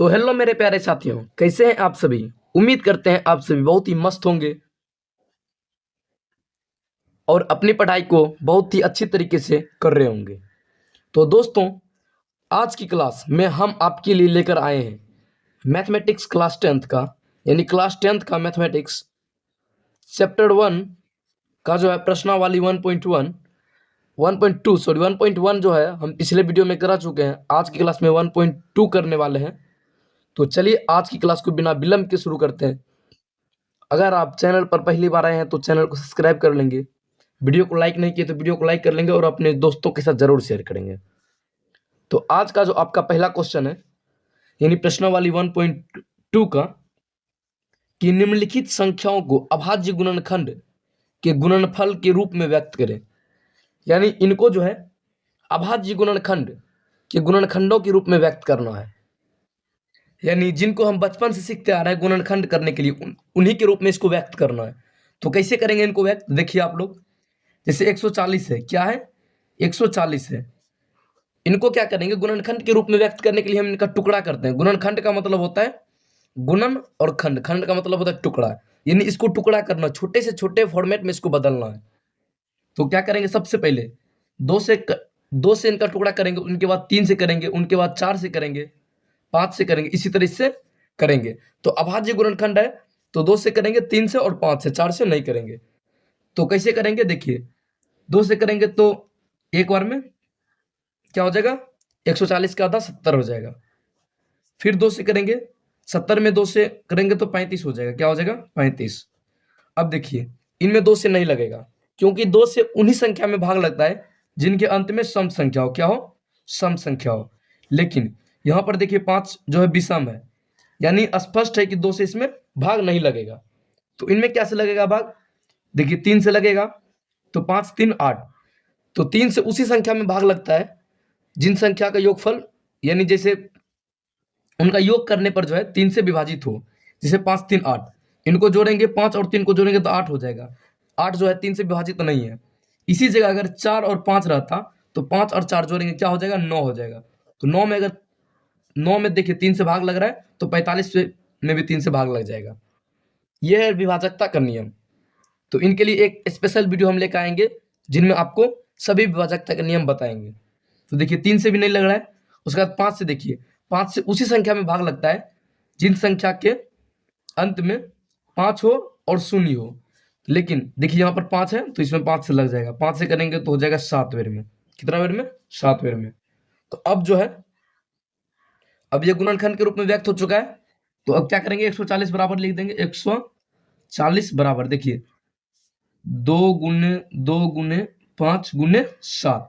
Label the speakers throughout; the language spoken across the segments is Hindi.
Speaker 1: तो हेलो मेरे प्यारे साथियों, कैसे हैं आप सभी। उम्मीद करते हैं आप सभी बहुत ही मस्त होंगे और अपनी पढ़ाई को बहुत ही अच्छी तरीके से कर रहे होंगे। तो दोस्तों, आज की क्लास में हम आपके लिए लेकर आए हैं मैथमेटिक्स क्लास 10th का, यानी क्लास 10th का मैथमेटिक्स चैप्टर 1 का जो है प्रश्नावली 1.1 1.2 सॉरी 1.1 जो है हम पिछले वीडियो में करा चुके हैं। आज की क्लास में 1.2 करने वाले हैं। तो चलिए आज की क्लास को बिना विलंब के शुरू करते हैं। अगर आप चैनल पर पहली बार आए हैं तो चैनल को सब्सक्राइब कर लेंगे, वीडियो को लाइक नहीं किए तो वीडियो को लाइक कर लेंगे और अपने दोस्तों के साथ जरूर शेयर करेंगे। तो आज का जो आपका पहला क्वेश्चन है, यानी प्रश्नावली 1.2 का, कि निम्नलिखित संख्याओं को अभाज्य गुणनखंड के गुणनफल के रूप में व्यक्त करें। यानी इनको जो है अभाज्य गुणनखंड के गुणनखंडों के रूप में व्यक्त करना है। यानी जिनको हम बचपन से सीखते आ रहे हैं गुणनखंड करने के लिए, उन्हीं के रूप में इसको व्यक्त करना है। तो कैसे करेंगे इनको व्यक्त, देखिए आप लोग। जैसे 140 है, क्या है 140 है, इनको क्या करेंगे गुणनखंड के रूप में व्यक्त करने के लिए हम इनका टुकड़ा करते हैं। गुणनखंड का मतलब होता है गुणन और खंड, खंड का मतलब होता है टुकड़ा। यानी इसको टुकड़ा करना, छोटे से छोटे फॉर्मेट में इसको बदलना है। तो क्या करेंगे, सबसे पहले दो से इनका टुकड़ा करेंगे, उनके बाद 3 से करेंगे, उनके बाद 4 से करेंगे, 5 से करेंगे, इसी तरह से करेंगे। तो अभाज्य गुणनखंड है तो 2 से करेंगे, 3 से और 5 से, 4 से नहीं करेंगे। तो कैसे करेंगे, देखिए 2 से करेंगे तो एक बार में क्या हो जाएगा, 140 का आधा 70 हो जाएगा। फिर 2 से करेंगे, 70 में 2 से करेंगे तो 35 हो जाएगा। क्या हो जाएगा, 35। अब देखिए इनमें 2 से नहीं लगेगा, क्योंकि 2 से उन्हीं संख्या में भाग लगता है जिनके अंत में सम संख्या हो। क्या हो, सम संख्या हो। लेकिन यहां पर देखिए 5 जो है विषम है, यानी स्पष्ट है कि 2 से इसमें भाग नहीं लगेगा। तो इनमें क्या से लगेगा भाग, देखिए 3 से लगेगा। तो 5 3 8, तो 3 से उसी संख्या में भाग लगता है जिन संख्या का योगफल, यानी जैसे उनका योग करने पर जो है 3 से विभाजित हो। जैसे 5 3 8, इनको जोड़ेंगे, 5 और 3 को जोड़ेंगे तो 8 हो जाएगा। 8 जो है 3 से विभाजित तो नहीं है। इसी जगह अगर 4 और 5 रहता तो 5 और 4 जोड़ेंगे, क्या हो जाएगा, 9 हो जाएगा। तो 9 में देखिए 3 से भाग लग रहा है तो 45 में भी 3 से भाग लग जाएगा। यह है विभाजकता का नियम। तो इनके लिए एक स्पेशल वीडियो हम लेकर आएंगे जिनमें आपको सभी विभाजकता के नियम बताएंगे। तो देखिए 3 से भी नहीं लग रहा है। उसके बाद 5 से, देखिए 5 से उसी संख्या में भाग लगता है जिन संख्या के अंत में 5 हो और 0 हो। लेकिन देखिए यहाँ पर 5 है तो इसमें 5 से लग जाएगा। 5 से करेंगे तो हो जाएगा 7 वेर में। कितना वेर में, 7 वेर में। तो अब जो है, अब ये गुणनखंड के रूप में व्यक्त हो चुका है। तो अब क्या करेंगे, 140 बराबर लिख देंगे। 140 बराबर, देखिए 2 गुने 5 गुने 7,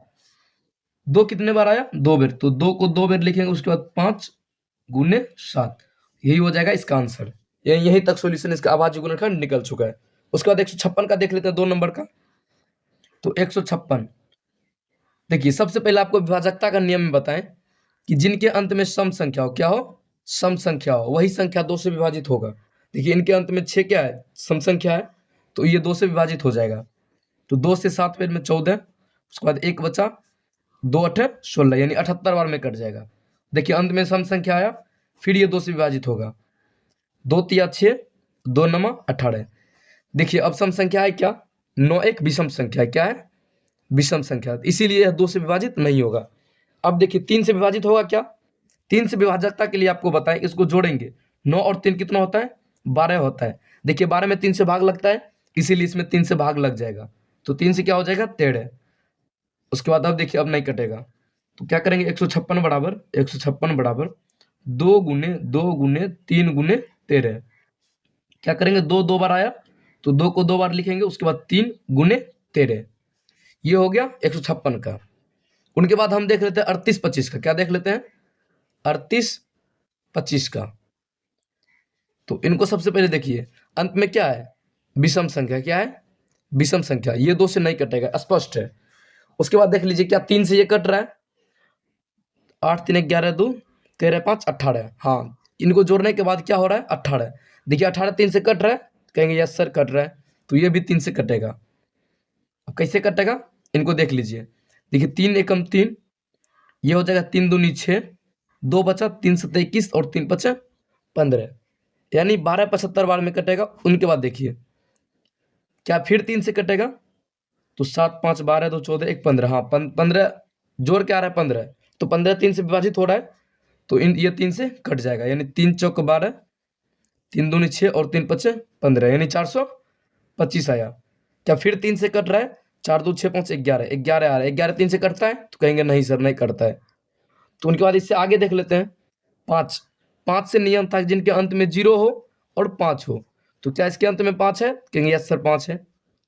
Speaker 1: 2 कितने बार आया, 2 बार। तो 2 को 2 बार लिखेंगे, उसके बाद 5 गुने 7, यही हो जाएगा इसका आंसर। यहीं तक सॉल्यूशन इसका अभाज्य गुणनखंड निकल चुका है। उसके बाद 156 का देख लेते हैं, 2 नंबर का। तो 156, देखिए सबसे पहले आपको विभाजकता का नियम में बताएं कि जिनके अंत में सम संख्या हो, क्या हो, सम संख्या हो, वही संख्या 2 से विभाजित होगा। देखिए इनके अंत में 6 क्या है, सम संख्या है, तो ये 2 से विभाजित हो जाएगा। तो 2 से 7 वेर में 14, उसके बाद 1 बचा, 2 8 16, यानी 78 बार में कट जाएगा। देखिए अंत में सम संख्या आया, फिर ये 2 से विभाजित होगा। 2 तिया 6, 2 नमा 18। देखिए अब सम संख्या है क्या, 9 एक विषम संख्या है। क्या है, विषम संख्या, इसीलिए यह 2 से विभाजित नहीं होगा। अब देखिए 3 से विभाजित होगा क्या, 3 से विभाजकता के लिए आपको बताएं, इसको जोड़ेंगे। 9 और 3 कितना होता है, 12 होता है। देखिए 12 में 3 से भाग लगता है, इसीलिए इसमें 3 से भाग लग जाएगा। तो 3 से क्या हो जाएगा, 13। उसके बाद अब देखिए अब नहीं कटेगा, तो क्या करेंगे, 156 बराबर 156 बराबर 2 गुने 3 गुने 13। क्या करेंगे, 2 2 बार आया तो 2 को 2 बार लिखेंगे, उसके बाद 3 गुने 13। ये हो गया 156 का। उनके बाद हम देख लेते हैं 38 25 का। क्या देख लेते हैं, 38 25 का। तो इनको सबसे पहले देखिए अंत में क्या है, विषम संख्या। क्या है, विषम संख्या। ये 2 से नहीं कटेगा, स्पष्ट है। उसके बाद देख लीजिए क्या 3 से ये कट रहा है, 8 3 11 2 13 5 18। हाँ, इनको जोड़ने के बाद क्या हो रहा है, 18। देखिए 18 3 से कट रहा है, कहेंगे यस सर कट रहा है, तो ये भी 3 से कटेगा। अब कैसे कटेगा, इनको देख लीजिए। देखिए 3 एकम 3, ये हो जाएगा 3 दूनी 6, 2 बचा, 3 सत्ते 21 और 3 पचे 15, यानी 12 75 बार में कटेगा। उनके बाद देखिए क्या फिर 3 से कटेगा, तो 7 5 12 2 14 1 15, हाँ 15 जोड़ के आ रहा है 15, तो 15 3 से विभाजित हो रहा है, तो ये 3 से कट जाएगा, यानी 3 चौक 12, 3 दूनी 6 और 3 पचे 15, यानी 425 आया। क्या फिर 3 से कट रहा है, 4 2 6 5 11 11 आ रहा है, 11 3 से कटता है, तो कहेंगे नहीं सर नहीं कटता है। तो उनके बाद इससे आगे देख लेते हैं, 5 5 से नियम था जिनके अंत में 0 हो और 5 हो, तो क्या इसके अंत में 5 है, कहेंगे यस सर 5 है,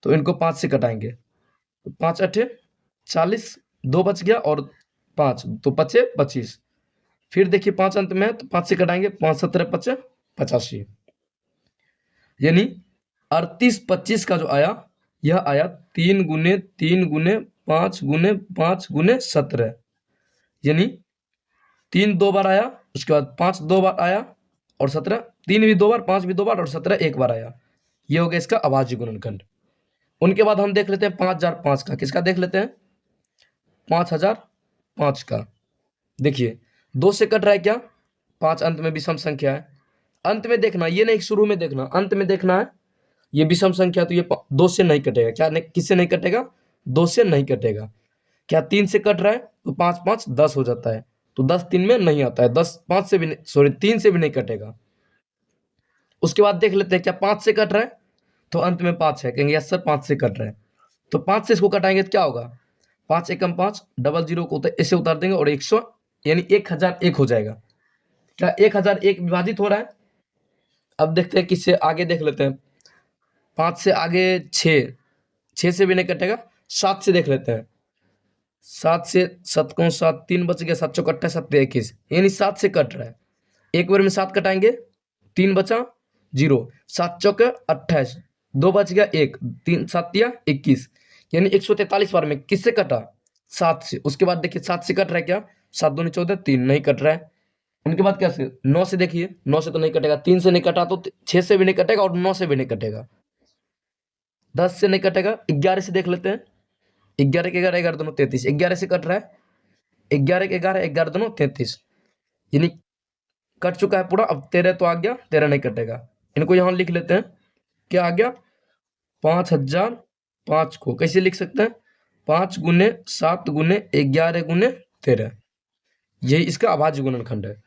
Speaker 1: तो इनको 5 से कटाएंगे, तो 5 8 40, 2 बच गया और 5 तो बचे 25। फिर देखिए 5 अंत में है, तो 5 से कटाएंगे, 5 17 पचे 85, यानी 38 25 का जो आया, यह आया 3 गुने 3 गुने 5 गुने 5 गुने 17, यानी 3 2 बार आया, उसके बाद 5 2 बार आया और 17, 3 भी 2 बार, 5 भी 2 बार और 17 एक बार आया। ये हो गया इसका अभाज्य गुणनखंड। उनके बाद हम देख लेते हैं 5005 का। किसका देख लेते हैं, 5005 का। देखिए 2 से कट रहा है क्या, 5 अंत में विषम संख्या है, अंत में देखना, ये नहीं शुरू में देखना, अंत में देखना है। ये विषम संख्या, तो ये 2 से नहीं कटेगा, क्या किससे नहीं कटेगा, 2 से नहीं कटेगा। क्या 3 से कट रहा है, तो 5 5 10 हो जाता है, तो 10 3 में नहीं आता है, 10 5 से भी नहीं, सॉरी 3 से भी नहीं कटेगा। उसके बाद देख लेते हैं क्या 5 से कट रहा है, तो अंत में 5 है, कहेंगे यस सर 5 से कट रहा है, तो 5 से इसको कटाएंगे तो क्या होगा, 5 एकम 5, डबल जीरो को ऐसे उतार देंगे और 100, यानी 1001 हो जाएगा। क्या 1001 विभाजित हो रहा है। अब देखते हैं किससे आगे, देख लेते हैं 5 से आगे 6 से भी नहीं कटेगा, 7 से देख लेते हैं, 7 से 7 को 7 3 बच गया, 7 चौक 28 7 21, यानी 7 से कट रहा है। एक बार में 7 कटाएंगे, 3 बचा 0, 7 चौक 28, 2 बच गया 1, 3 7 21, यानी 143 बार में किससे कटा, 7 से। उसके बाद देखिए 7 से कट रहा है क्या, 7 दूनी 14 3 नहीं कट रहा है। उनके बाद कैसे 9 से, देखिए 9 से तो नहीं कटेगा, 3 से नहीं कटा तो 6 से भी नहीं कटेगा और 9 से भी नहीं कटेगा, 10 से नहीं कटेगा। 11 से देख लेते हैं, 11 के 11 11 दोनों 33, 11 से कट रहा है, 11 के 11 11 दोनों 33, यानी कट चुका है पूरा। अब 13 तो आ गया, 13 नहीं कटेगा। इनको यहाँ लिख लेते हैं, क्या आ गया, 5005 को कैसे लिख सकते हैं, 5 गुने 7 गुने 11 गुने 13, यही इसका अभाज्य गुणनखंड है।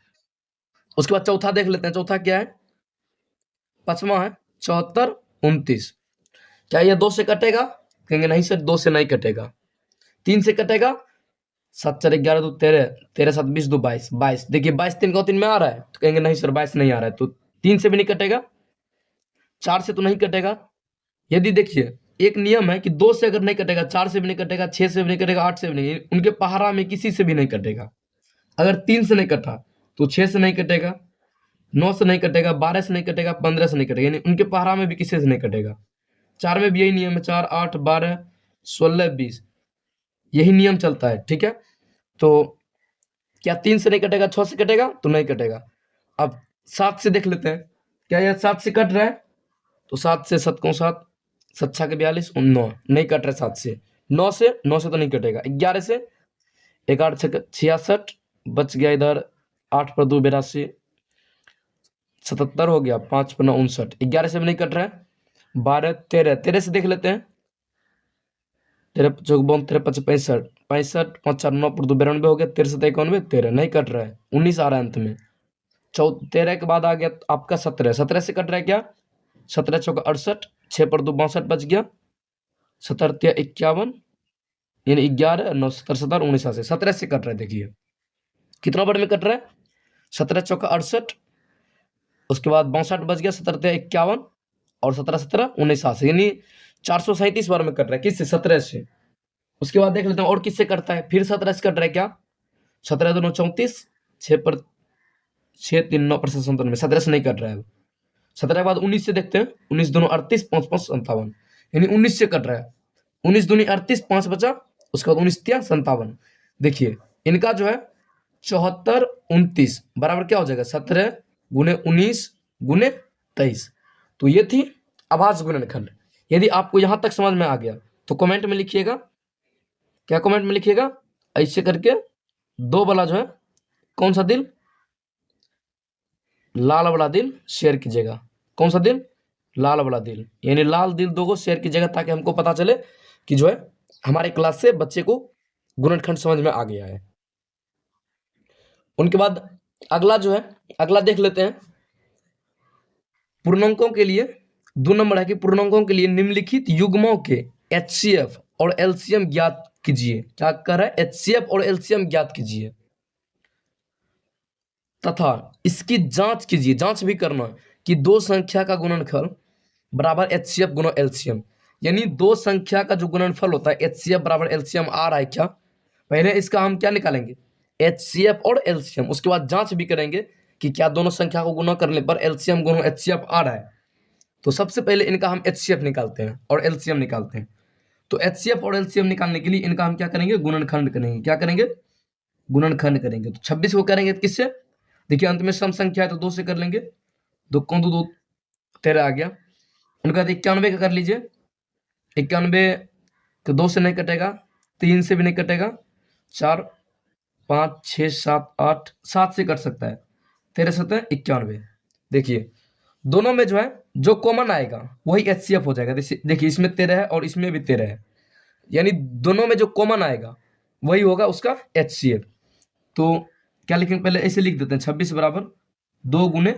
Speaker 1: उसके बाद चौथा देख लेते हैं, चौथा क्या है, 5वां है 74 29। क्या ये 2 से कटेगा, कहेंगे नहीं सर 2 से नहीं कटेगा। 3 से कटेगा, 7 4 11 2 13, 13 7 20 2 22 22, देखिए 22 3 को 3 में आ रहा है, तो कहेंगे नहीं सर 22 नहीं आ रहा है, तो 3 से भी नहीं कटेगा, 4 से तो नहीं कटेगा। यदि देखिए एक नियम है कि 2 से अगर नहीं कटेगा, 4 से भी नहीं कटेगा, 6 से भी नहीं कटेगा, 8 से भी नहीं, उनके पहाड़ा में किसी से भी नहीं कटेगा। अगर 3 से नहीं कटा तो 6 से नहीं कटेगा, 9 से नहीं कटेगा, 12 से नहीं कटेगा, 15 से नहीं कटेगा, यानी उनके पहाड़ा में भी किसी से नहीं कटेगा। 4 में भी यही नियम है, 4 8 12 16 20, यही नियम चलता है, ठीक है। तो क्या 3 से नहीं कटेगा, 6 से कटेगा, तो नहीं कटेगा। अब 7 से देख लेते हैं, क्या यह 7 से कट रहा है, तो 7 से 7 को 7, 7 6 के 42 9 नहीं कट रहा है। 7 से 9 से, 9 से तो नहीं कटेगा। 11 से, 11 6 66 बच गया इधर, 8 पर 2 82, 77 हो गया, 5 पर 9 59, 11 से भी नहीं कट रहा है। 12 13, 13 से देख लेते हैं, 13 चौक 13 5 65 65 5 4 9 पर 2 92 हो गया, 13 7 91 13 नहीं कट रहा है, 19 आ रहा है अंत में। 13 के बाद आ गया आपका 17, 17 से कट रहा है क्या, 17 चौक 68, 6 पर 2 62 बच गया, 17 51, यानी 11 9 17 17 19 से 17 से कट रहा है। देखिए कितना बार में कट रहा है, 17 चौक 68, उसके बाद 62 बच गया, 17 51 और 17 17 19 से, यानी 437 बार में कट रहा है, किससे, 17 से। उसके बाद देख लेते हैं और किससे करता है, फिर 17 से कट रहा है क्या, 17 2 34, 6 पर 6 3 9 पर 97, 17 से नहीं कट रहा है। 17 के बाद 19 से देखते हैं, 19 दोनों 38 5 5 57, यानी 19 से कट रहा है। 19 दूनी 38, 5 बचा, उसके बाद 19 तिया 57। देखिए इनका जो है 74 29 बराबर क्या हो जाएगा, 17 गुने 19 गुने 23। तो ये थी अभाज्य गुणनखंड। यदि आपको यहां तक समझ में आ गया तो कमेंट में लिखिएगा, क्या कमेंट में लिखिएगा, ऐसे करके 2 वाला जो है कौन सा दिल, लाल वाला दिल शेयर कीजिएगा। कौन सा दिल? लाल वाला दिल, यानी लाल दिल 2 को शेयर कीजिएगा ताकि हमको पता चले कि जो है हमारे क्लास से बच्चे को गुणनखंड समझ में आ गया है। उनके बाद अगला जो है, अगला देख लेते हैं। पूर्णांकों के लिए 2 नंबर है कि पूर्णांकों के लिए निम्नलिखित युग्मों के एचसीएफ और एलसीएम ज्ञात कीजिए। क्या कर रहा है? एचसीएफ और एलसीएम ज्ञात कीजिए तथा इसकी जांच कीजिए। जांच भी करना कि दो संख्या का गुणनफल बराबर एचसीएफ गुना एलसीएम, यानी दो संख्या का जो गुणनफल होता है एचसीएफ बराबर एलसीएम आ रहा है क्या। पहले इसका हम क्या निकालेंगे? एचसीएफ और एलसीएम। उसके बाद जांच भी करेंगे कि क्या दोनों संख्या को गुना करने पर एलसीएम गुना एचसीएफ आ रहा है। तो सबसे पहले इनका हम एचसीएफ निकालते हैं और एलसीएम निकालते हैं। तो एचसीएफ और एलसीएम निकालने के लिए इनका हम क्या करेंगे? गुणनखंड करेंगे। क्या करेंगे? गुणनखंड करेंगे। तो 26 को करेंगे किससे? देखिए अंत में सम संख्या है तो 2 से कर लेंगे। 2 को 2 13 आ गया। उनका 91 का कर लीजिए। 91 तो 2 से नहीं कटेगा, 3 से भी नहीं कटेगा, 4 5 6 7 8 7 से कट सकता है। 13 7 91। देखिए दोनों में जो है जो कॉमन आएगा वही एचसीएफ हो जाएगा। देखिए इसमें 13 है और इसमें भी 13 है, यानी दोनों में जो कॉमन आएगा वही होगा उसका एचसीएफ। तो क्या लिखेंगे? पहले ऐसे लिख देते हैं 26 बराबर 2 गुने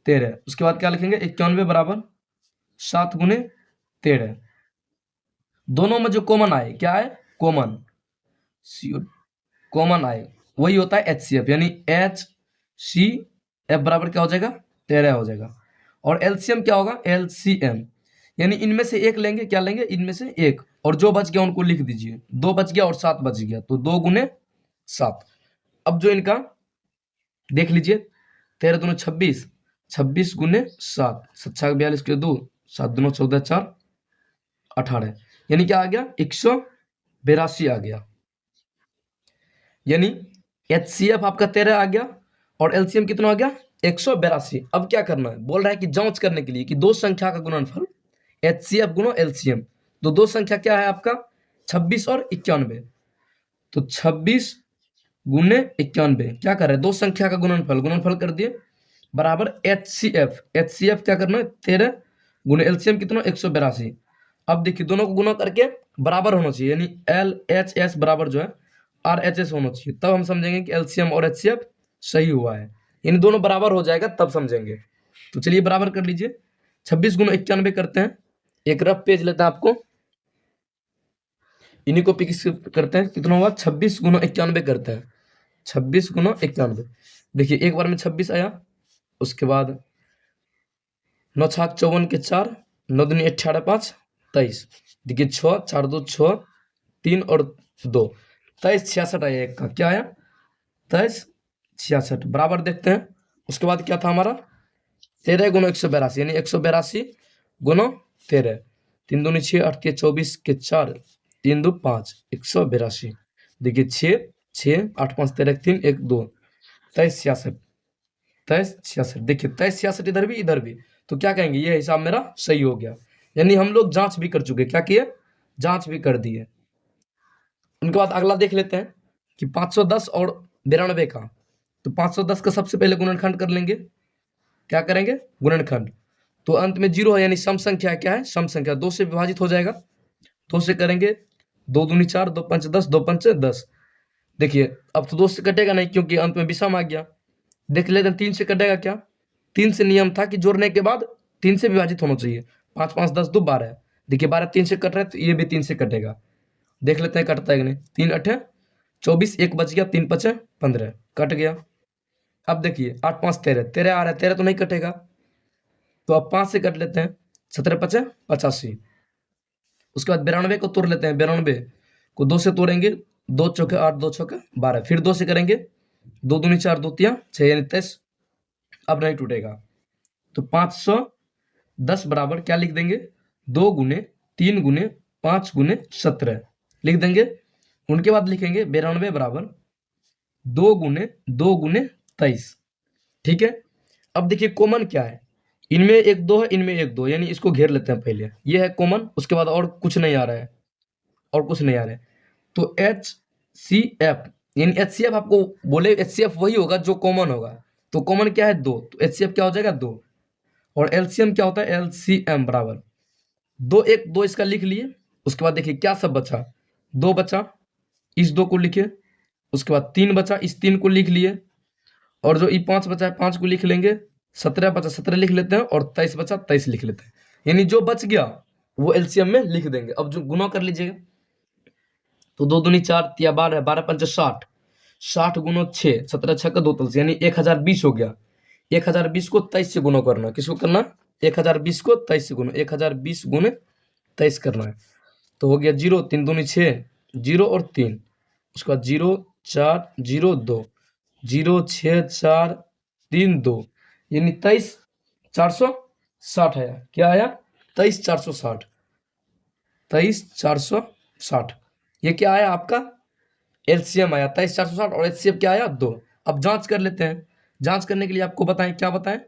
Speaker 1: 13। उसके बाद क्या लिखेंगे? 91 बराबर 7 गुने 13। दोनों में जो कॉमन आए, क्या है? कॉमन, कॉमन आए वही होता है एचसीएफ, यानी एच सी एफ बराबर क्या हो जाएगा? 13 हो जाएगा। और एलसीएम क्या होगा? एलसीएम, यानी इनमें से एक लेंगे। क्या लेंगे? इनमें से एक, और जो बच गया उनको लिख दीजिए। 2 बच गया और 7 बच गया, तो 2 गुने 7। अब जो इनका देख लीजिए, 13 दूनी 26, 26 गुने 7, 7 42 के 2, 7 दूनी 14 4 18, यानी क्या आ गया? 182 आ गया। यानी एचसीएफ आपका 13 आ गया और एलसीएम कितना आ गया? 182। अब क्या करना है? बोल रहा है कि जांच करने के लिए कि दो संख्या का गुणनफल एचसीएफ गुना एलसीएम। तो दो संख्या क्या है आपका? 26 और 91। तो 26 गुने 91 क्या कर रहे हैं? दो संख्या का गुणनफल, गुणनफल कर दिए बराबर एचसीएफ। एचसीएफ क्या करना है? 13 गुने एलसीएम कितना? 182। अब देखिए दोनों को गुना करके बराबर होना चाहिए, यानी एल एच एस बराबर जो है आर एच एस होना चाहिए, तब हम समझेंगे कि एलसीएम और एचसीएफ सही हुआ है। यानी दोनों बराबर हो जाएगा तब समझेंगे। तो चलिए बराबर कर लीजिए। 26 गुना 91 करते हैं, एक रफ पेज लेते हैं आपको, इन्हीं को पिक करते हैं। कितना हुआ? 26 गुना 91 करते हैं। 26 गुना 91, देखिए एक बार में 26 आया, उसके बाद 9 छाक 54 के 4, 9 दूनी 18 5 23, देखिए 6 4 2 6 3 और 2, 23 66 आया। एक का क्या आया? 23 66 बराबर देखते हैं। उसके बाद क्या था हमारा? 13 गुना 182, यानी 182 गुना 13, 3 दूनी 6 8 के 24 के 4, 3 2 5, 182। देखिए 6 6 8 5 13 3 1 2, 23 66, 23 66। देखिए 23 66 इधर भी इधर भी, तो क्या कहेंगे? ये हिसाब मेरा सही हो गया। यानी हम लोग जांच भी कर चुके। क्या किए? जांच भी कर दिए। उनके बाद अगला देख लेते हैं कि 510 और 92 का। तो 510 का सबसे पहले गुणनखंड कर लेंगे। क्या करेंगे? गुणनखंड। तो अंत में 0 है, यानी सम संख्या क्या है? सम संख्या 2 से विभाजित हो जाएगा। 2 से करेंगे, 2 दूनी 4 2 5 10, 2 5 10। देखिए अब तो 2 से कटेगा नहीं क्योंकि अंत में विषम आ गया। देख लेते हैं 3 से कटेगा क्या? 3 से नियम था कि जोड़ने के बाद 3 से विभाजित होना चाहिए। 5 5 10 2 12। देखिए 12 3 से कट रहा है तो ये भी 3 से कटेगा। देख लेते हैं कटता है कि नहीं। 3 8 24, 1 बच गया, 3 5 15, कट गया। अब देखिए 8 5 13, 13 आ रहा है, 13 तो नहीं कटेगा, तो अब 5 से कट लेते हैं। 17 5 85। उसके बाद 92 को तोड़ लेते हैं। 92 को 2 से तोड़ेंगे, 2 चौके 8 2 चौके 12, फिर 2 से करेंगे, 2 दूनी 4 2 तिया 6, यानी 23। अब नहीं टूटेगा, तो 510 बराबर क्या लिख देंगे? 2 गुने 3 गुने 5 गुने 17 लिख देंगे। उनके बाद लिखेंगे 92 बराबर 2 गुने 2 गुने 23। ठीक है। अब देखिए कॉमन क्या है? इनमें 1 2 है, इनमें 1 2, यानी इसको घेर लेते हैं पहले। ये है कॉमन, उसके बाद और कुछ नहीं आ रहा है, और कुछ नहीं आ रहा है। तो एच सी एफ, यानी एच सी एफ आपको बोले एच सी एफ वही होगा जो कॉमन होगा। तो कॉमन क्या है 2, तो एचसीएफ क्या हो जाएगा 2। और एलसीएम क्या होता है, एलसीएम बराबर 2 1 2 इसका लिख लिए। उसके बाद देखिए क्या सब बचा, 2 बचा, इस 2 को लिखे। उसके बाद 3 बचा, इस 3 को लिख लिए। और जो ये 5 बचा है 5 को लिख लेंगे। 17 बचा 17 लिख लेते हैं, और 23 बचा 23 लिख लेते हैं। यानी जो बच गया वो एलसीएम में लिख देंगे। अब जो गुना कर लीजिएगा, तो 2 दूनी 4 तिया 12, 12 पंच 60, 60 गुनो 6, 17 6 का 2 तल, यानी 1020 हो गया। 1020 को 23 से गुना करना है। किसको करना, 1020 को 23 से गुना, 1020 गुने 23 करना है। तो हो गया 0 3 दूनी 6, 0 और 3। उसके बाद 0 4 0 2, 0 6 4 3 2, यानी 23 460 आया। क्या आया, 23 460, 23 460। ये क्या आया आपका, एलसीएम आया 23 460, और एचसीएफ क्या आया 2। अब जांच कर लेते हैं। जांच करने के लिए आपको बताएं, क्या बताएं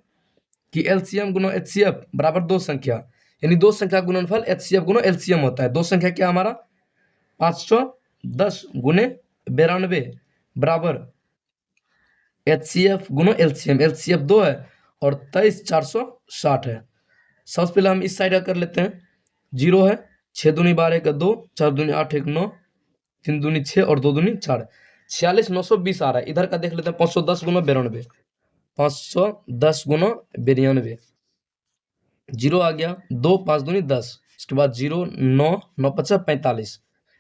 Speaker 1: कि एलसीएम गुना एचसीएफ बराबर 2 संख्या, यानी 2 संख्या गुणनफल एचसीएफ गुना एलसीएम होता है। 2 संख्या क्या हमारा 510 गुने 92 बराबर एचसीएफ गुना एलसीएम। एलसीएफ 2 है और 23 460 है। सबसे पहले हम इस साइड का कर लेते हैं। 0 है, 6 दूनी 12 का 2, 4 दूनी 8 1 9, 3 दूनी 6 और 2 दूनी 4, 46 920 आ रहा है। इधर का देख लेते हैं, 510 गुना 92, 510 गुना 92, 0 आ गया। 2 5 दूनी 10, उसके बाद 0 9 9 5 45,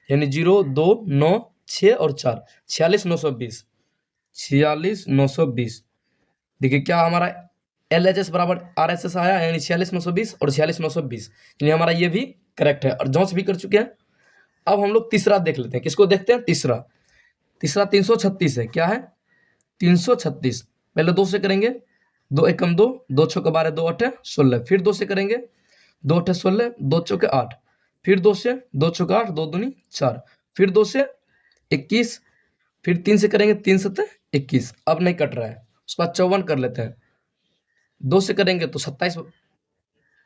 Speaker 1: यानी 0 2 9 6 और 4, 46 920, 46 920। देखिए क्या हमारा LHS बराबर RSS आया, यानी 46 920 और 46 920, यानी हमारा ये भी करेक्ट है और जांच भी कर चुके हैं। अब हम लोग तीसरा देख लेते हैं। किसको देखते हैं, तीसरा। तीसरा 336 है। क्या है, 336। पहले 2 से करेंगे, 2 एकम 2, 2 छक्का 12, 2 8 16। फिर 2 से करेंगे, 2 8 16, 2 चौके 8। फिर 2 से, 2 चौका 8, 2 दूनी 4। फिर 2 से 21। फिर 3 से करेंगे, 3 7 21। अब नहीं कट रहा है। उसके बाद 54 कर लेते हैं। 2 से करेंगे तो 27।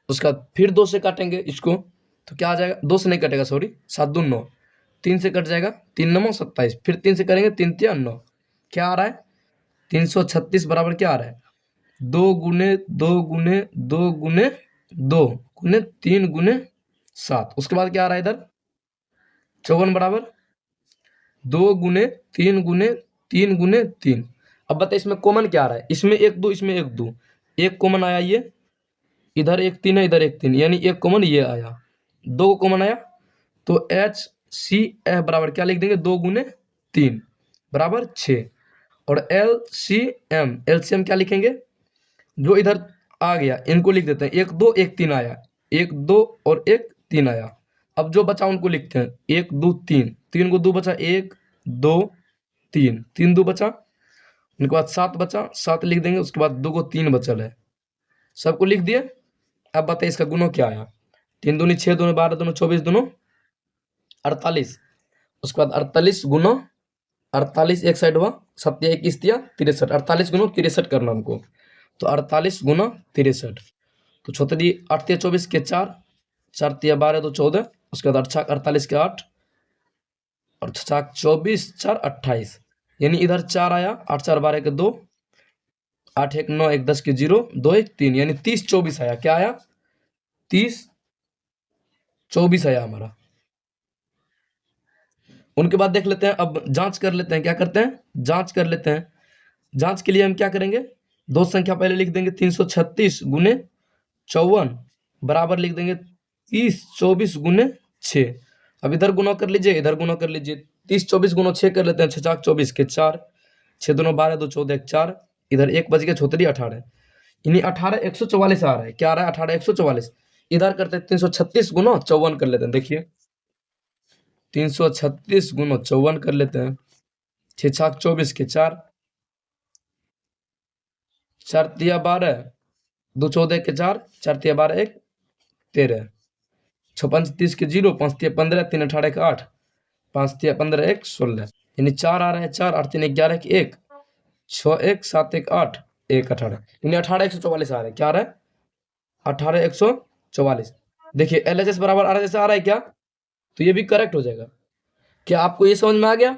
Speaker 1: उसका फिर 2 से काटेंगे इसको, तो क्या आ जाएगा, 2 से नहीं कटेगा, सॉरी, 7 दूनी 9। 3 से कट जाएगा, 3 9 27। फिर 3 से करेंगे, 3 3 9। क्या आ रहा है, 336 बराबर क्या आ रहा है, 2 गुने 2 गुने 2 गुने 2 गुने 3 गुने 7। उसके बाद क्या आ रहा है इधर, 54 बराबर 2 गुने 3 गुने 3 गुने 3। अब बताइए इसमें कॉमन क्या आ रहा है, इसमें 1 2, इसमें 1 2, एक कॉमन आया, ये इधर 1 3 है, इधर 1 3, यानी एक कॉमन ये आया। 2 कॉमन आया, तो HCF बराबर क्या लिख देंगे, 2 गुने 3 बराबर 6। और एलसीएम क्या लिखेंगे, जो इधर आ गया इनको लिख देते हैं। 1 2 1 3 आया, 1 2 और 1 3 आया। अब जो बचा उनको लिखते हैं, 1 2 3, 3 को 2 बचा, 1 2 3, 3 2 बचा। उनके बाद 7 बचा, 7 लिख देंगे। उसके बाद 2 को 3 बचल है, सबको लिख दिए। अब बताइए इसका गुनो क्या आया, 3 दूनी 6 दूनी 12 दूनी 24 दूनो 48। उसके बाद 48 गुना 48 एक साइड हुआ, 7 21 दिया 63, 48 गुना 63 करना हमको। तो 48 गुना 63, तो छोटी 8 तिया 24 के 4, 4 तिया 12 तो 14। उसके बाद 8 48 के 8 और 6 24 4 28, यानी इधर 4 आया, 8 4 12 के 2, 8 1 9 1 10 के 0, 2 1 3, यानी 30 24 आया। क्या आया, 30 24 आया हमारा। उनके बाद देख लेते हैं, अब जांच कर लेते हैं। क्या करते हैं, जांच कर लेते हैं। जांच के लिए हम क्या करेंगे, 2 संख्या पहले लिख देंगे, 336 गुने 54 बराबर लिख देंगे 30 24 गुने 6। अब इधर गुना कर लीजिए, इधर गुना कर लीजिए। 30 24 गुना 6 कर लेते हैं, 6 24 के 4, 6 2 12 2 14 4, इधर 1 बच गया, छोतरी 18, यानी 18 144 आ रहा है। क्या आ रहा है, 18 144। इधर करते हैं 336 गुना 54 कर लेते हैं। देखिए 336 गुना 54 कर लेते हैं। 6 6 24 के 4, 4 तिया 12, 2 14 के 4, 4 तिया 12 1 13, 6 5 30 के 0, 5 तिया 15, 3 18 के 8, 5 तिया 15 1 16, यानी 4 आ रहा है। 4 8 3 11 के 1, 6 1 7 1 8 1 18, यानी 18 144 आ रहा है। क्या आ रहा है, 18 144। देखिए LHS बराबर RHS आ रहा है क्या, तो ये भी करेक्ट हो जाएगा। क्या आपको ये समझ में आ गया।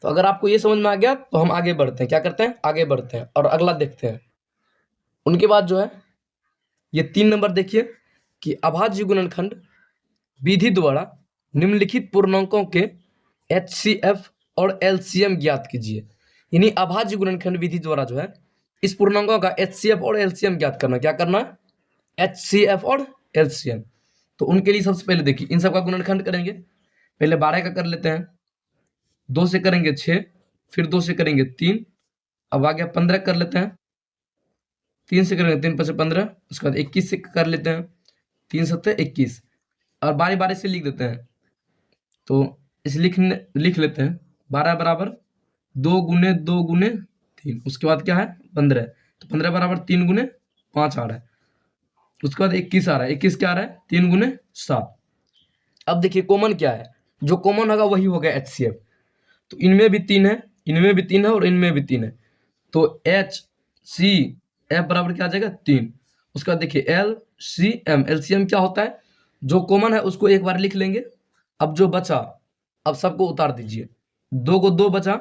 Speaker 1: तो अगर आपको ये समझ में आ गया तो हम आगे बढ़ते हैं। क्या करते हैं, आगे बढ़ते हैं और अगला देखते हैं। उनके बाद जो है ये 3 नंबर देखिए कि अभाज्य गुणनखंड विधि द्वारा निम्नलिखित पूर्णांकों के एचसीएफ और एलसीएम ज्ञात कीजिए। यानी अभाज्य गुणनखंड विधि द्वारा जो है इस पूर्णांकों का एचसीएफ और एलसीएम ज्ञात करना। क्या करना है, एचसीएफ और एलसीएम। तो उनके लिए सबसे पहले देखिए इन सबका गुणनखंड करेंगे। पहले 12 का कर लेते हैं, 2 से करेंगे 6, फिर 2 से करेंगे 3, अब आ गया 15 कर लेते हैं, 3 से करेंगे 3 5 15, उसके बाद 21 से कर लेते हैं, 3 7 21 और बारी बारी से लिख देते हैं। तो इस लिख लेते हैं 12 बराबर 2 गुने 2 गुने 3, उसके बाद क्या है 15, तो 15 बराबर 3 गुने 5 आ रहा है, उसके बाद 21 आ रहा है, 21 क्या आ रहा है 3 गुने 7। अब देखिए कॉमन क्या है, जो कॉमन होगा वही होगा एचसीएफ। तो इनमें भी 3 है, इनमें भी 3 है और इनमें भी 3 है, तो एच सी एफ बराबर क्या आ जाएगा 3। उसके बाद देखिए एल सी एम, एलसीएम क्या होता है, जो कॉमन है उसको एक बार लिख लेंगे। अब जो बचा अब सबको उतार दीजिए, 2 को 2 बचा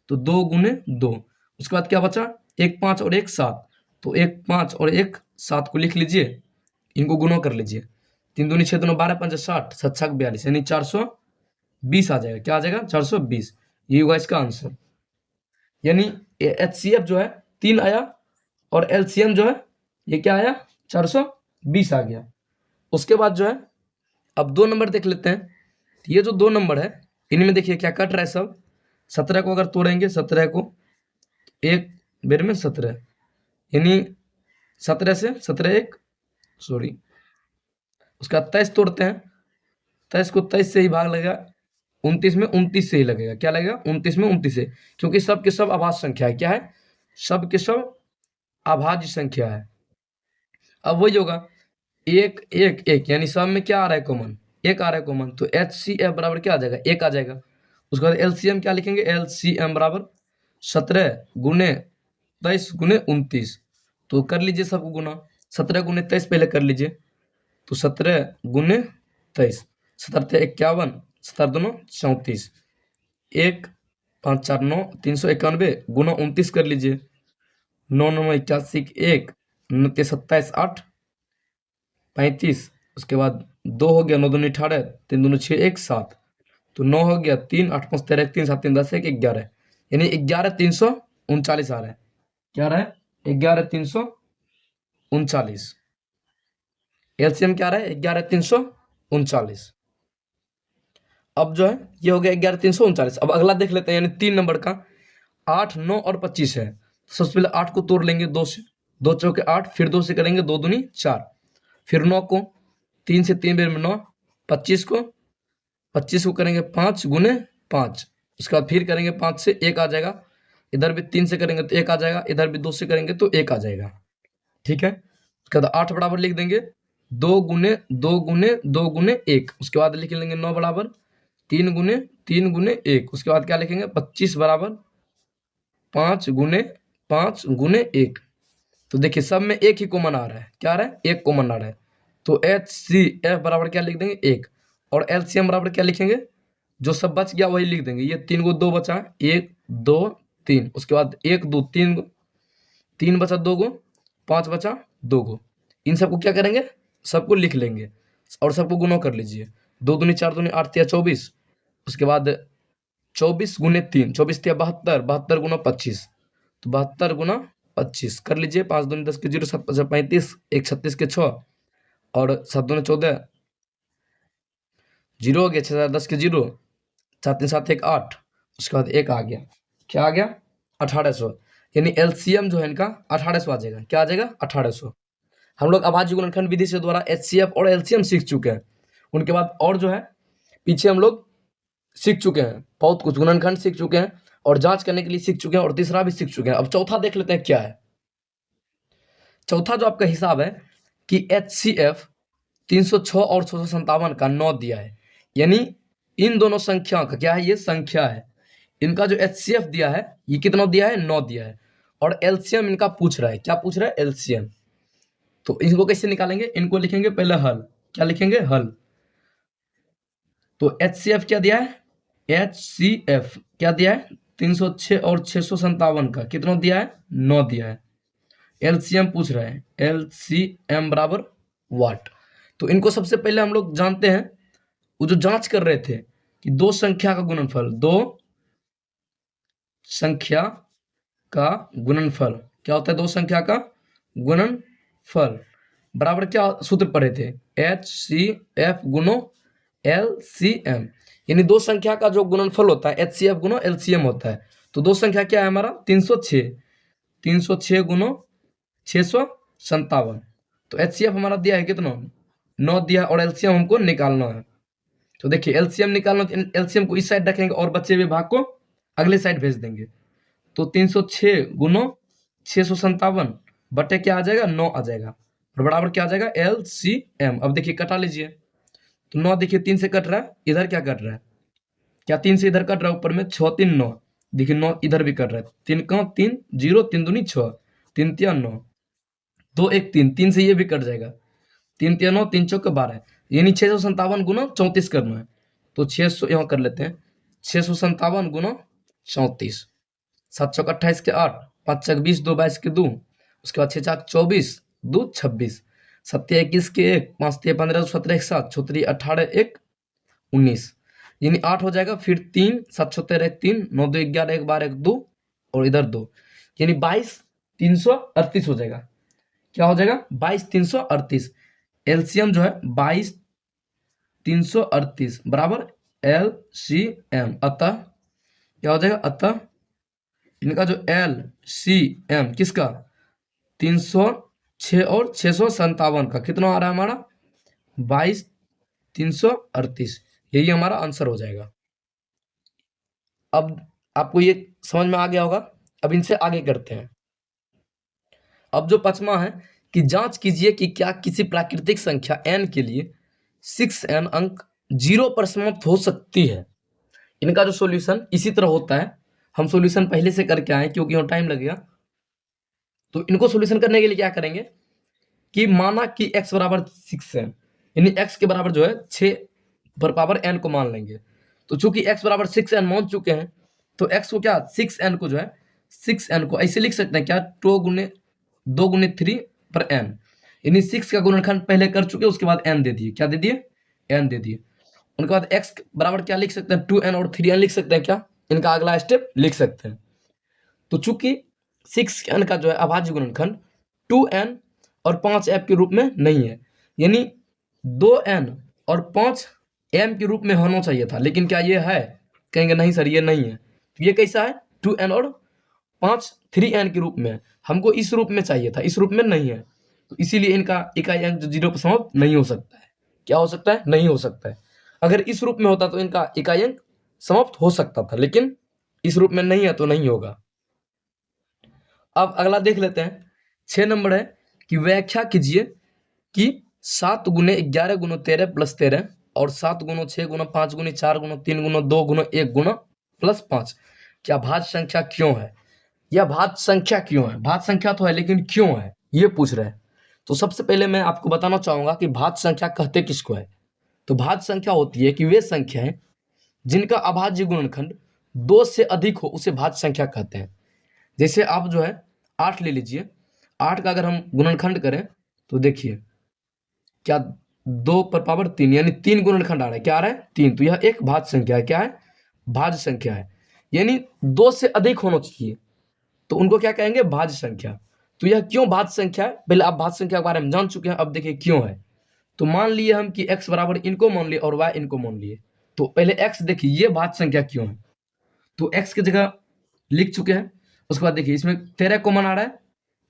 Speaker 1: तो 2 गुने 2, उसके बाद क्या बचा 1 5 और 1 7, तो 1 5 और 1 7 को लिख लीजिए, इनको गुणा कर लीजिए, 3 दूनी 6 2 12 5 60 7 6 42 यानी 420 आ जाएगा। क्या आ जाएगा 420, ये होगा इसका आंसर। यानी एचसीएफ जो है 3 आया और एलसीएम जो है ये क्या आया 420 आ गया। उसके बाद जो है अब 2 नंबर देख लेते हैं। ये जो 2 नंबर है इनमें देखिए क्या कट रहा है सब, 17 को अगर तोड़ेंगे 17 को एक बेर में 17, यानी 17 से 17 एक सॉरी, उसका 23 तोड़ते हैं, 23 को 23 से ही भाग लगेगा, 29 में 29 से ही लगेगा। क्या लगेगा 29 में 29 से, क्योंकि सब के सब अभाज्य संख्या है। क्या है, सब के सब अभाज्य संख्या है। अब वही होगा 1 1 1, यानी सब में क्या आ रहा है कॉमन, 1 आ रहा है कॉमन, तो एच सी एफ बराबर क्या आ जाएगा 1 आ जाएगा। उसके बाद एलसीएम क्या लिखेंगे, एलसीएम बराबर 17 गुने 23 गुने 29, तो कर लीजिए सबको गुना, 17 गुने 23 पहले कर लीजिए, तो 17 गुने 23, 17 51, 17 दूनो 34, 1 5 4 9 391 गुना 29 कर लीजिए, 9 9 81 1 29 27 8 35, उसके बाद 2 हो गया, 9 दूनी 18, 3 दूनी 6 1 7, तो 9 हो गया 3 8 5 13 3 7 3 10 1 11, यानी 11 339 आ रहा है। क्या रहा है 11 339, एलसीएम क्या रहा है 11 339। अब जो है ये हो गया 11 339। अब अगला देख लेते हैं, यानी 3 नंबर का 8 9 और 25 है। सबसे पहले 8 को तोड़ लेंगे 2 से, 2 चौके 8, फिर 2 से करेंगे 2 दूनी 4, फिर 9 को 3 से 3 बेर में 9, 25 को करेंगे 5 गुने 5, उसके बाद फिर करेंगे 5 से 1 आ जाएगा, इधर भी 3 से करेंगे तो 1 आ जाएगा, इधर भी 2 से करेंगे तो 1 आ जाएगा। ठीक है, उसके बाद 8 बराबर लिख देंगे 2 गुने 2 गुने 2 गुने 1, उसके बाद लिख लेंगे 9 बराबर 3 गुने 3 गुने 1, उसके बाद क्या लिखेंगे 25 बराबर 5 गुने 5 गुने 1। तो देखिए सब में एक ही कॉमन आ रहा है, क्या आ रहा है एक कॉमन आ रहा है, तो एच सी एफ बराबर क्या लिख देंगे 1, और एलसीएम बराबर क्या लिखेंगे, जो सब बच गया वही लिख देंगे। ये 3 को 2 बचा 1 2 3, उसके बाद 1 2 3 3 बचा 2 को, 5 बचा 2 को, इन सबको क्या करेंगे सबको लिख लेंगे और सबको गुना कर लीजिए, 2 दूनी 4 दूनी 8 3 24, उसके बाद 24 गुने 3, 24 3 72, 72 गुना 25, तो 72 गुना 25 कर लीजिए, 5 दूनी 10 के 0, 7 5 35, 1 36 के 6 और 7 दूनी 14, 0 हो गया, 6 10 के 0, 7 3 7 1 8, उसके बाद 1 आ गया, क्या आ गया 1800, यानी एलसीएम जो है इनका 1800 आ जाएगा। क्या आ जाएगा 1800। हम लोग अभाज्य गुणनखंड विधि से द्वारा एचसीएफ और एलसीएम सीख चुके हैं। उनके बाद और जो है पीछे हम लोग सीख चुके हैं, बहुत कुछ गुणनखंड सीख चुके हैं और जांच करने के लिए सीख चुके हैं और तीसरा भी सीख चुके हैं। अब चौथा देख लेते हैं क्या है। चौथा जो आपका हिसाब है कि एचसीएफ 306 और 657 का 9 दिया है, यानी इन दोनों संख्या का क्या है, ये संख्या है, इनका जो एचसीएफ दिया है ये कितना दिया है 9 दिया है, और एलसीएम इनका पूछ रहा है, क्या पूछ रहा है एलसीएम। तो इनको कैसे निकालेंगे, इनको लिखेंगे पहले हल, क्या लिखेंगे हल। तो एचसीएफ क्या दिया है, एचसीएफ क्या दिया है 306 और 657 का कितना दिया है? 9 दिया है। एलसीएम पूछ रहा है, एलसीएम बराबर वाट। तो इनको सबसे पहले हम लोग जानते हैं, वो जो जांच कर रहे थे कि दो संख्या का गुणनफल, दो संख्या का गुणनफल क्या होता है? दो संख्या का गुणनफल बराबर क्या सूत्र पढ़े थे? HCF गुणो LCM, यानी दो संख्या का जो गुणनफल होता है HCF गुणो LCM होता है। तो दो संख्या क्या है हमारा? 306 गुणो 657। तो HCF हमारा दिया है कितना? 9 दिया है, और LCM हमको निकालना है। तो देखिए LCM निकालना, तो LCM को इस साइड रखेंगे और बचे हुए भाग को अगले साइड भेज देंगे। तो 306 गुणो 657 बटे क्या आ जाएगा? 9 आ जाएगा, और बराबर क्या आ जाएगा? LCM। अब देखिए कटा लीजिए, तो 9 देखिए 3 से कट रहा है, इधर क्या कट रहा है? क्या 3 से इधर कट रहा है? ऊपर में 6 3 9, देखिए 9 इधर भी कट रहा है। 3 का 3 0, 3 दूनी 6, 3 तिया 9, 2 1 3, 3 से ये भी कट जाएगा। 3 तिया 9, 3 चौके 12, यानी 657 गुना 34 करना है। तो 600 यहाँ कर लेते हैं, 657 गुना 34, 7 चौक 28 के 8, 5 चौक 20, 2 22 के 2, उसके बाद 6 चाक 24, 2 26, 7 21 के 1, 5 3 15, 17 1 7, 6 3 18 1 19, यानी 8 हो जाएगा। फिर 3 7 6 13 1 3, 9 2 11 1 12 1 2, और इधर 2, यानी 22 338 हो जाएगा। क्या हो जाएगा? 22 338। एलसीएम जो है 22 338 बराबर LCM। अतः क्या हो जाएगा? अतः इनका जो LCM किसका? 306 और 657 का कितना आ रहा है हमारा? 22 338। यही हमारा आंसर हो जाएगा। अब आपको ये समझ में आ गया होगा। अब इनसे आगे करते हैं। अब जो पांचवा है कि जांच कीजिए कि क्या किसी प्राकृतिक संख्या n के लिए 6n अंक 0 पर समाप्त हो सकती है। इनका जो सॉल्यूशन इसी तरह होता है। हम सॉल्यूशन पहले से करके आए क्योंकि यहाँ टाइम लगेगा। तो इनको सॉल्यूशन करने के लिए क्या करेंगे कि माना कि x बराबर 6n, यानी x के बराबर जो है 6 पर पावर n को मान लेंगे। तो चूंकि x बराबर 6n मान चुके हैं, तो x को क्या 6n को जो है 6n को ऐसे लिख सकते हैं क्या? 2 गुने 3 पर n, यानी 6 का गुणनखंड पहले कर चुके, उसके बाद n दे दिए। क्या दे दिए? n दे दिए। उनके बाद x बराबर क्या लिख सकते हैं? 2n और 3n लिख सकते हैं क्या? इनका अगला स्टेप लिख सकते हैं। तो चूंकि 6n का जो है अभाज्य गुणनखंड 2n और 5f के रूप में नहीं है, यानी 2n और 5m के रूप में होना चाहिए था, लेकिन क्या ये है? कहेंगे नहीं सर ये नहीं है। तो ये कैसा है? 2n और 3n के रूप में। हमको इस रूप में चाहिए था, इस रूप में नहीं है। तो इसीलिए इनका इकाई अंक जो 0 पर समाप्त नहीं हो सकता है। क्या हो सकता है? नहीं हो सकता है। अगर इस रूप में होता तो इनका इकाई अंक समाप्त हो सकता था, लेकिन इस रूप में नहीं है तो नहीं होगा। अब अगला देख लेते हैं। 6 नंबर है कि व्याख्या कीजिए कि 7 गुने 11 गुना 13 प्लस 13 और 7 गुना 6 गुना 5 गुना 4 गुना 3 गुना 2 गुना 1 गुना प्लस 5 क्या भाज्य संख्या क्यों है? यह भाज्य संख्या क्यों है? भाज्य संख्या तो है, लेकिन क्यों है ये पूछ रहे हैं। तो सबसे पहले मैं आपको बताना चाहूंगा कि भाज्य संख्या कहते किसको है। तो भाज्य संख्या होती है कि वे संख्याएं जिनका अभाज्य गुणनखंड 2 से अधिक हो उसे भाज्य संख्या कहते हैं। जैसे आप जो है 8 ले लीजिए, 8 का अगर हम गुणनखंड करें तो देखिए क्या 2 पर पावर 3, यानी 3 गुणनखंड आ रहा है। क्या आ रहा है? 3। तो यह एक भाज्य संख्या है। क्या है? भाज्य संख्या है, यानी 2 से अधिक होना चाहिए, तो उनको क्या कहेंगे? भाज्य संख्या। तो यह क्यों भाज्य संख्या है? पहले आप भाज्य संख्या के बारे में जान चुके हैं, अब देखिए क्यों है। तो मान लिए हम कि x बराबर इनको मान लिए और y इनको मान लिए। तो पहले x देखिए ये भाज्य संख्या क्यों है। तो x की जगह लिख चुके हैं। उसके बाद देखिए इसमें 13 कॉमन आ रहा है,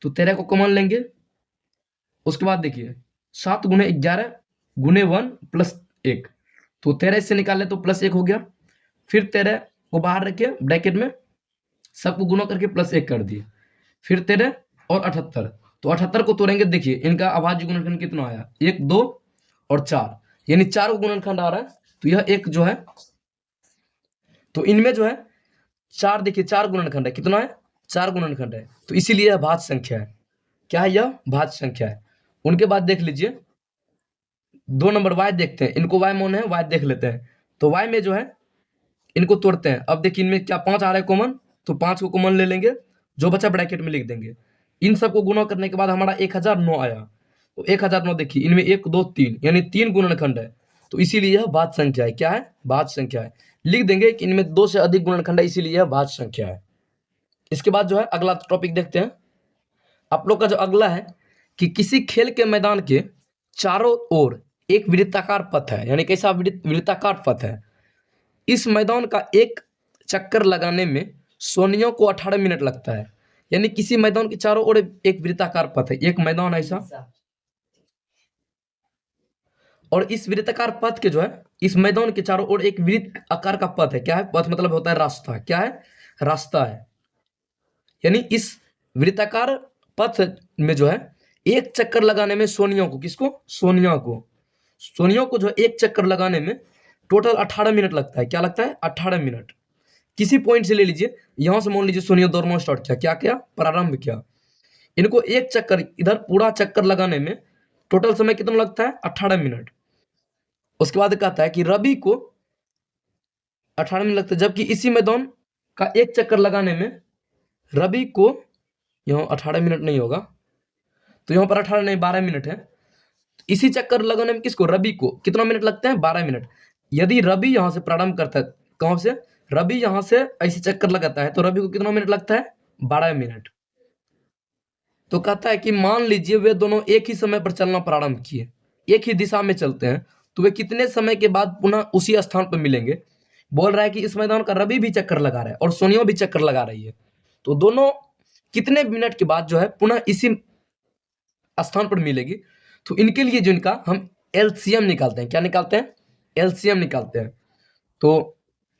Speaker 1: तो 13 को कॉमन लेंगे। उसके बाद देखिए 7 गुने 11 गुने 1 प्लस 1, तो 13 इससे निकाल ले तो प्लस 1 हो गया। फिर 13 को बाहर रखिए ब्रैकेट में, सबको गुना करके प्लस 1 कर दिए। फिर 13 और 78, तो 78 को तोड़ेंगे। देखिए इनका अभाज्य गुणनखंड कितना आया? 1 2 और 4, यानी 4 को गुणनखंड आ रहा है। तो यह एक जो है, तो इनमें जो है 4, देखिए 4 गुणनखंड है। कितना है? 4 गुणनखंड है, तो इसीलिए यह भाज्य संख्या है। क्या है? यह भाज्य संख्या है। उनके बाद देख लीजिए 2 नंबर y देखते हैं। इनको y मान है, y देख लेते हैं। तो y में जो है इनको तोड़ते हैं। अब देखिए इनमें क्या 5 आ रहा है कॉमन, तो 5 को कॉमन ले लेंगे, जो बचा ब्रैकेट में लिख देंगे। इन सबको गुणा करने के बाद हमारा 1009 आया। तो 1009 देखिए इनमें 1 2 3 यानी 3 गुणनखंड है, तो इसीलिए यह भाज्य संख्या है। क्या है? भाज्य संख्या है। लिख देंगे कि इनमें 2 से अधिक गुणनखंड है, इसीलिए यह भाज्य संख्या है। इसके बाद जो है अगला टॉपिक देखते हैं। आप लोग का जो अगला है कि किसी खेल के मैदान के चारों ओर एक वृत्ताकार पथ है, यानी कैसा वृत्ताकार पथ है। इस मैदान का एक चक्कर लगाने में सोनियों को 18 मिनट लगता है। यानी किसी मैदान के चारों ओर एक वृत्ताकार पथ है, एक मैदान ऐसा, और इस वृत्ताकार पथ के जो है इस मैदान के चारों ओर एक वृत्त आकार का पथ है। क्या है? पथ मतलब होता है रास्ता। क्या है? रास्ता है। यानी इस वृत्ताकार पथ में जो है एक चक्कर लगाने में सोनियों को, किसको? सोनियों को जो एक चक्कर लगाने में टोटल 18 मिनट लगता है। क्या लगता है? 18 मिनट। किसी पॉइंट से ले लीजिए, यहां से मान लीजिए सोनिया दौड़ना स्टार्ट किया, क्या प्रारंभ किया। इनको एक चक्कर, इधर पूरा चक्कर लगाने में टोटल समय कितना लगता है? 18 मिनट। उसके बाद कहता है कि रवि को 18 मिनट लगता है, जबकि इसी मैदान का एक चक्कर लगाने में रवि को, यहाँ 18 मिनट नहीं होगा, तो यहाँ पर 18 नहीं 12 मिनट है। इसी चक्कर लगाने में किसको? रवि को कितना मिनट लगते हैं? 12 मिनट। यदि रवि यहां से प्रारंभ करता है, कहां से? रवि यहां से ऐसे चक्कर लगाता है, तो रवि को कितना मिनट लगता है? 12 मिनट। तो कहता है कि मान लीजिए वे दोनों एक ही समय पर चलना प्रारंभ किए, एक ही दिशा में चलते हैं, तो वे कितने समय के बाद पुनः उसी स्थान पर मिलेंगे। बोल रहा है कि इस मैदान का रवि भी चक्कर लगा रहा है और सोनिया भी चक्कर लगा रही है, तो दोनों कितने मिनट के बाद जो है पुनः इसी स्थान पर मिलेगी। तो इनके लिए जो इनका हम एलसीएम निकालते हैं। क्या निकालते हैं? एलसीएम निकालते हैं। तो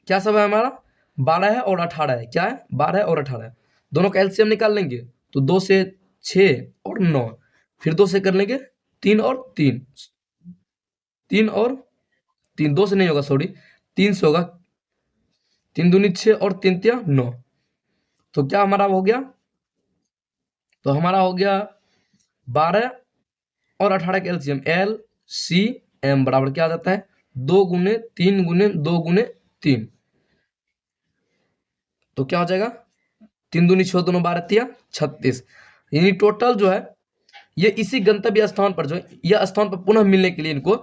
Speaker 1: क्या सब है हमारा? 12 है और 18 है। क्या है? 12 और 18। दोनों का एलसीएम निकाल लेंगे, तो 2 से 6 और 9, फिर 2 से कर लेंगे 3 और 3, 3 और 3, 2 से नहीं होगा, सॉरी 3 से होगा। 3 दूनी 6 और 3 तिया 9। तो क्या हमारा हो गया? तो हमारा हो गया 12 और 18 का एलसीएम, LCM बराबर क्या आ जाता है? 2 गुने 3 गुने 2 गुने 3। तो क्या हो जाएगा? 3 दूनी 6 दोनों 12 तिया 36। यानी टोटल जो है ये इसी गंतव्य स्थान पर, जो यह स्थान पर पुनः मिलने के लिए इनको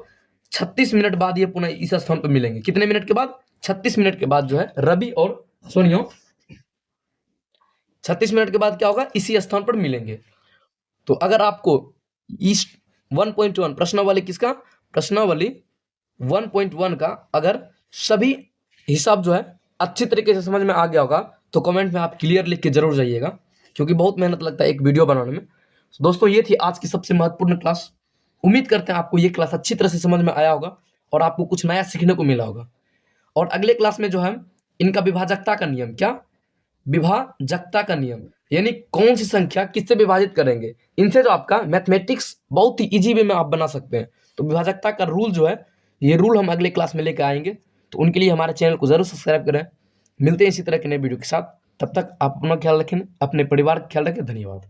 Speaker 1: 36 मिनट बाद ये पुनः इस स्थान पर मिलेंगे। कितने मिनट के बाद? 36 मिनट के बाद जो है रवि और सोनियो 36 मिनट के बाद क्या होगा? इसी स्थान पर मिलेंगे। तो अगर आपको इस 1.1 प्रश्नावली, किसका? प्रश्नावली 1.1 का अगर सभी हिसाब जो है अच्छी तरीके से समझ में आ गया होगा, तो कमेंट में आप क्लियर लिख के जरूर जाइएगा, क्योंकि बहुत मेहनत लगता है एक वीडियो बनाने में। दोस्तों ये थी आज की सबसे महत्वपूर्ण क्लास। उम्मीद करते हैं आपको ये क्लास अच्छी तरह से समझ में आया होगा और आपको कुछ नया सीखने को मिला होगा। और अगले क्लास में जो है इनका विभाजकता का नियम, क्या? विभाजकता का नियम, यानी कौन सी संख्या किससे विभाजित करेंगे, इनसे जो आपका मैथमेटिक्स बहुत ही इजी वे में आप बना सकते हैं। तो विभाजकता का रूल जो है, ये रूल हम अगले क्लास में लेकर आएंगे। तो उनके लिए हमारे चैनल को जरूर सब्सक्राइब करें। मिलते हैं इसी तरह के नए वीडियो के साथ। तब तक आप अपना ख्याल रखें, अपने परिवार का ख्याल रखें। धन्यवाद।